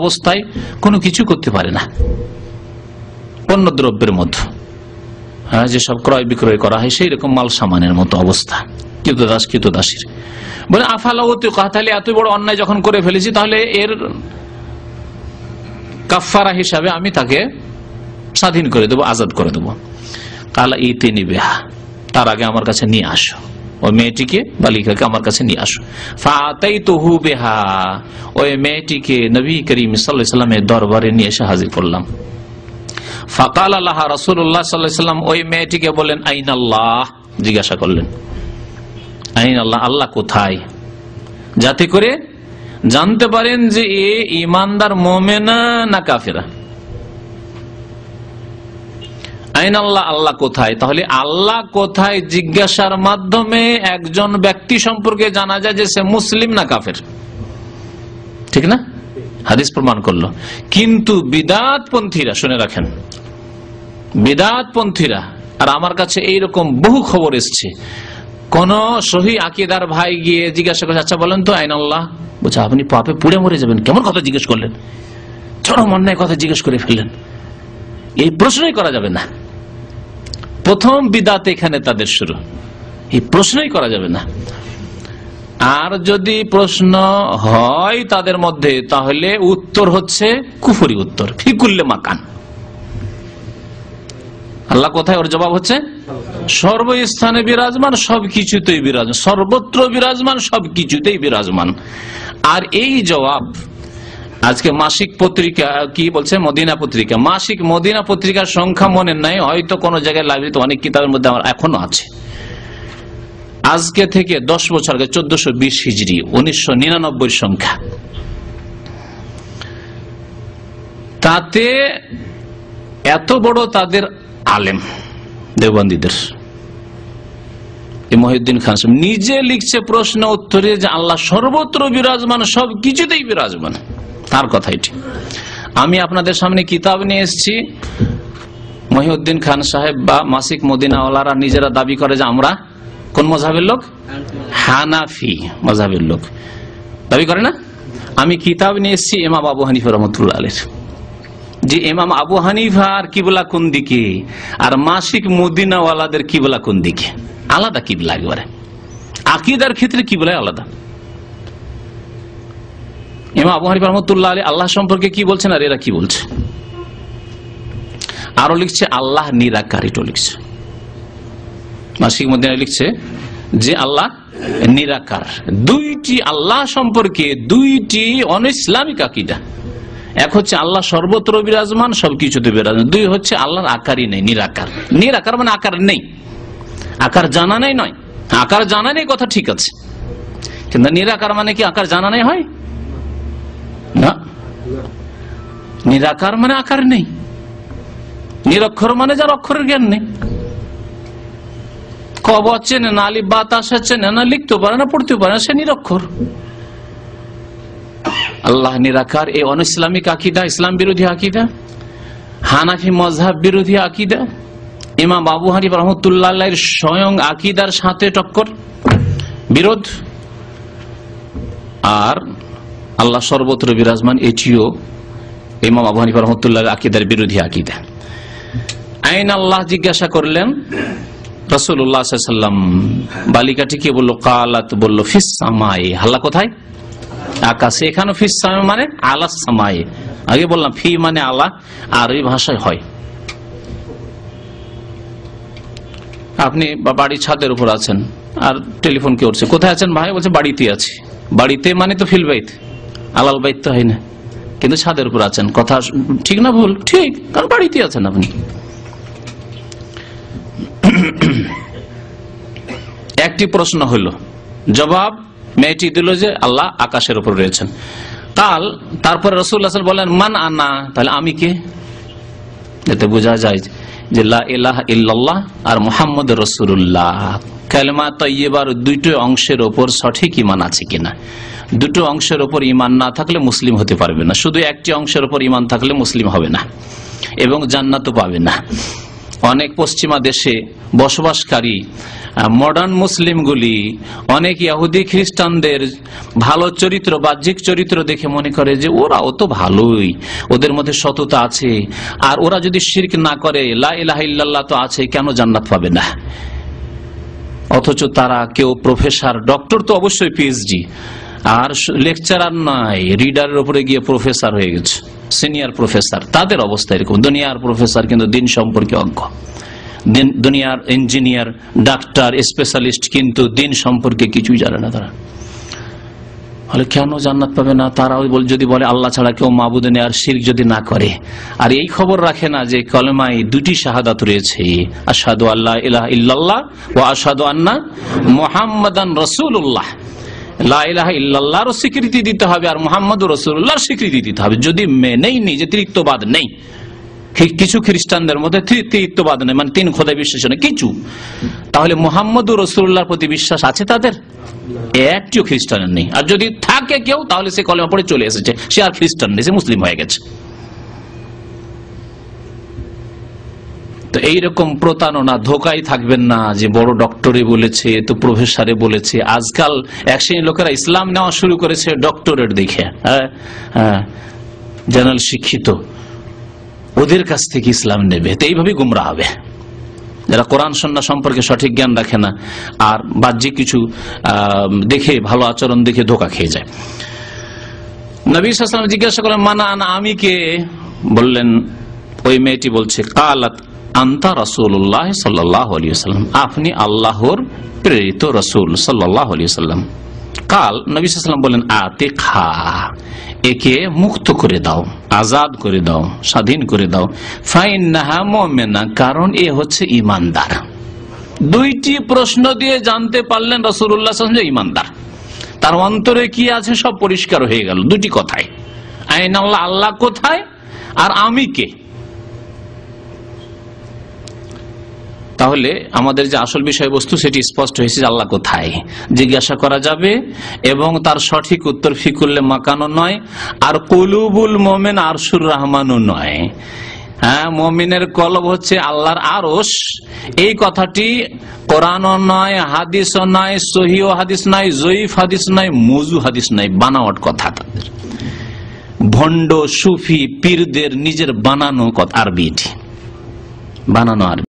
অবস্থায় কোনো কিছু করতে পারে না। পণ্য দ্রব্যের মধ্যে যেসব ক্রয় বিক্রয় করা হয় সেই রকম মাল সামানের মতো অবস্থা কৃতদাস কৃতদাসীর। বলে আফালাউতি তাহলে এত বড় অন্যায় যখন করে ফেলেছি তাহলে এর কাফারা হিসাবে আমি তাকে স্বাধীন করে দেবো, আজাদ করে দেবো। কালা ইতে নিবেহা, তার আগে আমার কাছে নিয়ে আসো, ওই মেয়েটিকে বালিকাকে আমার কাছে নিয়ে আসো। ফাতাইতুহু বিহা, ওই মেয়েটিকে নবী করিম সাল্লাল্লাহু আলাইহি ওয়াসাল্লামের দরবারে নিয়ে এসে হাজির করলাম। ফাকাল লাহা রাসূলুল্লাহ সাল্লাল্লাহু আলাইহি ওয়াসাল্লাম, ওই মেয়েটিকে বলেন আইনাল্লাহ, জিজ্ঞাসা করলেন আইনাল্লাহ, আল্লাহ কোথায়, যাতে করে জানতে পারেন যে এ ঈমানদার মুমিনা না কাফেরা। আইনাল্লাহ, আল্লাহ কোথায়, তাহলে আল্লাহ কোথায় জিজ্ঞাসার মাধ্যমে একজন ব্যক্তি সম্পর্কে জানা যায় যে সে মুসলিম না কাফের, ঠিক না? হাদিস প্রমাণ করলো। কিন্তু বিদআতপন্থীরা, শুনে রাখেন, বিদআতপন্থীরা, আর আমার কাছে এইরকম বহু খবর এসছে, কোন সহি আকীদার ভাই গিয়ে জিজ্ঞাসা করছে, আচ্ছা বলেন তো আইনাল্লাহ, বলছে আপনি পাপে পুড়ে মরে যাবেন, কেমন কথা জিজ্ঞেস করলেন, চরম অন্যায় কথা জিজ্ঞেস করে ফেললেন, এই প্রশ্নই করা যাবে না। প্রথম বিদআত এখানে তাদের শুরু, এই প্রশ্নই করা যাবে না। আর যদি প্রশ্ন হয় তাদের মধ্যে, তাহলে উত্তর হচ্ছে কুফরি উত্তর, ফি কুল্লি মাকান। আল্লাহ কোথায়, ওর জবাব হচ্ছে সর্বস্থানে বিরাজমান, সবকিছুতেই বিরাজমান, সর্বত্র বিরাজমান, সবকিছুতেই বিরাজমান। আর এই জবাব আজকে মাসিক পত্রিকা কি বলছে, মদিনা পত্রিকা, মাসিক মদিনা পত্রিকার সংখ্যা মনে নাই, হয়তো কোন জায়গায় লাইব্রেরিতে অনেক কিতাবের মধ্যে আমার এখনো আছে। আজকে থেকে 10 বছর আগে 1420 হিজরি 1999 সংখ্যা, তাতে এত বড় তাদের আলেম দেওবন্দীদের মহিউদ্দিন খান নিজে লিখছে প্রশ্ন উত্তরে যে আল্লাহ সর্বত্র বিরাজমান, সব কিছুতেই বিরাজমান, তার কথা এটি। আমি আপনাদের সামনে কিতাব নিয়ে এসেছি, মহিউদ্দিন খান সাহেব বা মাসিক মদিনাওয়ালারা নিজেরা দাবি করে যে আমরা কোন মযহাবের লোক, হানাফি মযহাবের লোক দাবি করে না। আমি কিতাব নিয়ে এসেছি ইমাম আবু হানিফা রাহমাতুল্লাহ আলাইহি, যে ইমাম আবু হানিফার কিবলা কোন দিকে আর মাসিক মদিনাওয়ালাদের কিবলা কোন দিকে, আলাদা কিবলা, একেবারে আকীদার ক্ষেত্রে কিবলা আলাদা। ইমাম আবু হানিফা রাহমাতুল্লাহ আলাইহি আল্লাহ সম্পর্কে কি বলছেন আর এরা কি বলছে। আরো লিখছে আল্লাহ নিরাকার, এটাও লিখছে। মাসিক মদিনা লিখছে যে আল্লাহ নিরাকার। দুইটি আল্লাহ সম্পর্কে দুইটি অনইসলামিক আকীদা। এক হচ্ছে আল্লাহ সর্বত্র বিরাজমান, সবকিছুতে বিরাজমান। দুই হচ্ছে আল্লাহর আকারই নেই, নিরাকার। নিরাকার মানে আকার নেই, আকার জানা নেই নয়। আকার জানা নেই কথা ঠিক আছে, কিন্তু নিরাকার মানে কি আকার জানা নেই হয় না। নিরাকার মানে আকার নেই, নিরক্ষর মানে যার অক্ষরের জ্ঞান নেই, ক ব চেনে না, আলিফ বা তা চেনে না, লিখতে পারে না, পড়তে পারে না, সে নিরক্ষর। আল্লাহ নিরাকার, এই অনইসলামিক আকীদা, ইসলাম বিরোধী আকীদা, হানাফি মযহাব বিরোধী আকীদা, ইমাম আবু হানিফা রাহমাতুল্লাহ আলাইহির স্বয়ং আকীদার সাথে টক্কর, বিরোধ। আর আল্লাহ সর্বত্র বিরাজমান, এটিও ইমাম আবু হানিফা রাহমাতুল্লাহ আকীদার বিরোধী আকীদা। আইন আল্লাহ জিজ্ঞাসা করলেন রাসূলুল্লাহ সাল্লাল্লাহু আলাইহি ওয়াসাল্লাম, বালিকাটি কি বলল, কালাত বলল ফিস সামাই, আল্লাহ কোথায়, আকাশে। এখানে ফিস সামাই মানে আলাস সামাই, আগে বললাম ফি মানে আল্লাহ, আর এই ভাষায় হয়। আপনি বাড়ির ছাদের উপর আছেন আর টেলিফোন কে উঠছে, কোথায় আছেন ভাই, বলছে বাড়িতে আছি। বাড়িতে মানে তো ফিল বাইত, আলাল বাইত তো হয় না, কিন্তু ছাদের উপর আছেন। কথা ঠিক না ভুল? ঠিক, কারণ বাড়িতে আছেন আপনি। একটি প্রশ্ন হলো, জবাব মেয়েটি দিল যে আল্লাহ আকাশের উপর রয়েছেন। তারপরে রাসূলুল্লাহ সাল্লাল্লাহু আলাইহি ওয়াসাল্লাম বলেন মান আনা, তাহলে আমি কে, এতে বোঝা যায় যে লা ইলাহা ইল্লাল্লাহ আর মুহাম্মদুর রাসূলুল্লাহ কালেমা তাইয়্যিবার দুটো অংশের উপর সঠিক ঈমান আছে কিনা। দুটো অংশের উপর ঈমান না থাকলে মুসলিম হতে পারবে না, শুধু একটি অংশের উপর ঈমান থাকলে মুসলিম হবে না এবং জান্নাতও পাবে না। অনেক পশ্চিমা দেশে বসবাসকারী মডার্ন মুসলিমগুলি অনেক ইহুদি খ্রিস্টানদের ভালো চরিত্র, বাহ্যিক চরিত্র দেখে মনে করে যে ওরাও তো ভালোই, ওদের মধ্যে সততা আছে, আর ওরা যদি শিরক না করে, লা ইলাহা ইল্লাল্লাহ তো আছে, কেন জান্নাত পাবে না? অথচ তারা কেউ প্রফেসর, ডক্টর তো অবশ্যই পিএইচডি, আর লেকচারার নয়, রিডারের উপরে গিয়ে প্রফেসর হয়ে গেছে, সিনিয়র প্রফেসর। তাদের অবস্থা এরকম, দুনিয়ার প্রফেসর কিন্তু দিন সম্পর্কে অজ্ঞ, দুনিয়ার ইঞ্জিনিয়ার, ডাক্তার, স্পেশালিস্ট, কিন্তু দিন সম্পর্কে কিছুই জানে না তারা। বলে কেন জান্নাত পাবে না? তারাও যদি বলে আল্লাহ ছাড়া কেউ মাবুদ নেই, আর শিরক যদি না করে, আর এই খবর রাখে না যে কলেমায় দুটি শাহাদাত রয়েছে, আশহাদু আল্লা ইলাহা ইল্লাল্লাহ ওয়া আশহাদু আন্না মুহাম্মাদান রাসূলুল্লাহ। লা ইলাহা ইল্লাল্লাহর স্বীকৃতি দিতে হবে আর মুহাম্মদুর রাসূলুল্লাহর স্বীকৃতি দিতে হবে। যদি মেনেই নি যে তৃতীয়বাদ নেই, কিছু খ্রিস্টানদের মধ্যে তৃতীয়বাদ নেই, মানে তিন খোদায় বিশ্বাস নেই কিছু, তাহলে মুহাম্মদুর রাসূলুল্লাহর প্রতি বিশ্বাস আছে তাদের? একটিও খ্রিস্টানের নেই। আর যদি থাকে কেউ, তাহলে সে কলেমা পড়ে চলে এসেছে, সে আর খ্রিস্টান নেই, সে মুসলিম হয়ে গেছে। তো এইরকম প্রতারণা, ধোকায় থাকবেন না যে বড় ডক্টরে বলেছে, তো প্রফেসরে বলেছে। আজকাল এক শ্রেণীর লোকেরা ইসলাম নেওয়া শুরু করেছে ডক্টরেট দেখে, জেনারেল শিক্ষিত, ওদের কাছ থেকে ইসলাম নেবে, তো এইভাবেই গুমরা হবে যারা কোরআন সুন্নাহ সম্পর্কে সঠিক জ্ঞান রাখে না, আর বাহ্যিক কিছু দেখে, ভালো আচরণ দেখে ধোকা খেয়ে যায়। নবী সাল্লাল্লাহু আলাইহি ওয়াসাল্লাম জিজ্ঞাসা করলেন, মানা আনা, আমি কে? বললেন, ওই মেয়েটি বলছে, কালাত আনতা রাসূলুল্লাহ সাল্লাল্লাহু আলাইহি ওয়াসাল্লাম, আপনি আল্লাহর প্রেরিত রাসূল সাল্লাল্লাহু আলাইহি ওয়াসাল্লাম। কাল নবী সাল্লাল্লাহু আলাইহি ওয়াসাল্লাম বলেন, আতিকহা, একে মুক্ত করে দাও, আজাদ করে দাও, স্বাধীন করে দাও, ফাইন্নাহা মুমিনা, কারণ এ হচ্ছে ঈমানদার। দুইটি প্রশ্ন দিয়ে জানতে পারলেন রাসূলুল্লাহ সাল্লাল্লাহু আলাইহি ওয়াসাল্লাম ঈমানদার। তার অন্তরে কি আছে সব পরিষ্কার হয়ে গেল দুটি কথায়, আইনাল্লাহ, আল্লাহ কোথায়, আর আমি কে। তাহলে আমাদের যে আসল বিষয়বস্তু সেটি স্পষ্ট হয়েছে, আল্লাহ কোথায় জিজ্ঞাসা করা যাবে, এবং তার সঠিক উত্তর ফি কুল্লি মাকানও নয়, আর কুলুবুল মুমিন আরশুর রহমানও নয়। হ্যাঁ, মুমিনের কলব হচ্ছে আল্লাহর আরশ। এই কথাটি কোরআনও নয়, হাদিসও নয়, সহিহ হাদিস নয়, জয়ীফ হাদিস নয়, মৌজু হাদিস নয়, বানাওয়াট কথা, তাদের ভণ্ড সুফি পীরদের নিজের বানানো কথা, আরবি, বানানো আরবি।